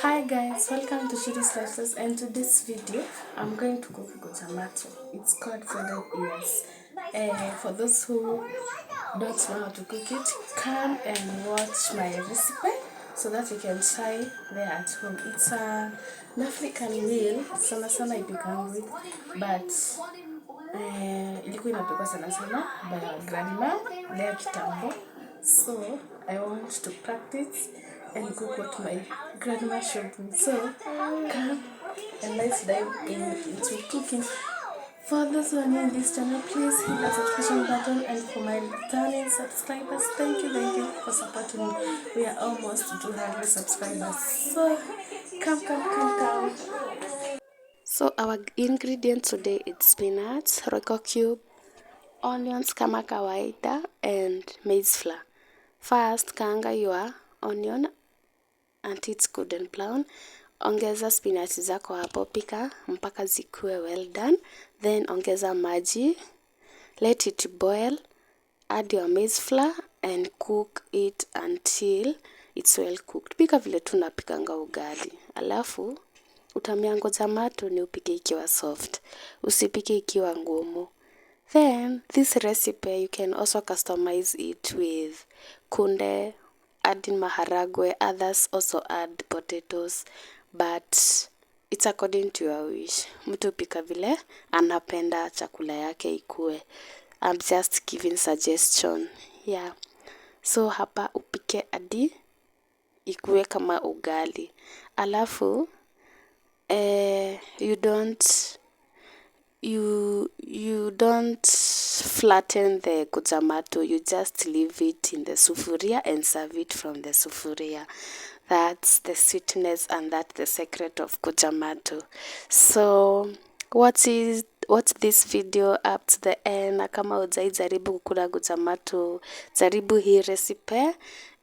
Hi guys, welcome to Shiru Slices, and to this video I'm going to cook tomato. It's called folded ears. For those who don't know how to cook it, come and watch my recipe so that you can try there at home. It's an African meal, sana sana ipikangwi with, but ilikuwa inapikwa sana sana by our grandma there kitambo. So I want to practice and cook what my grandma showed me. So come and let's dive into cooking. For those who are new in this channel, please hit the subscription button, and for my returning subscribers, thank you for supporting me. We are almost 200 subscribers. So come. So our ingredients today is spinach, royco cube, onions kama kawaida, and maize flour. First, kaanga your onion until it's golden brown. Ongeza spinach zako hapo, pika mpaka zikuwe well done. Then ongeza maji, let it boil, add your maize flour and cook it until it's well cooked. Pika vile tunapikanga ugali. Alafu utamia tomato ni upike ikiwa soft, usipike ikiwa ngumu. Then this recipe you can also customize it with kunde, adding maharagwe. Others also add potatoes, but it's according to your wish. Mtu pika vile anapenda chakula yake ikue. I'm just giving suggestion. Yeah. So hapa upike hadi ikue kama ugali. Alafu you don't flatten the tomato, you just leave it in the sufuria and serve it from the sufuria. That's the sweetness and that's the secret of tomato. So watch this video up to the end, na kama hujai jaribu kukula tomato, jaribu hii recipe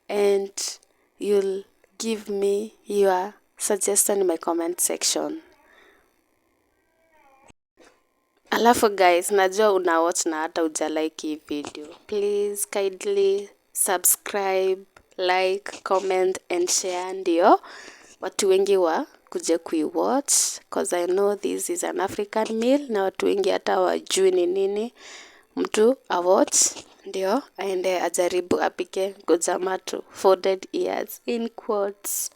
and you'll give me your suggestion in my comment section. Alafu guys, najua una watch na hata uja like hii video. Please kindly subscribe, like, comment and share, ndio watu wengi wa kuje kuiwatch, cause I know this is an African meal na watu wengi hata wajui ni nini. Mtu awatch ndio aende ajaribu apike tomato folded ears in quotes.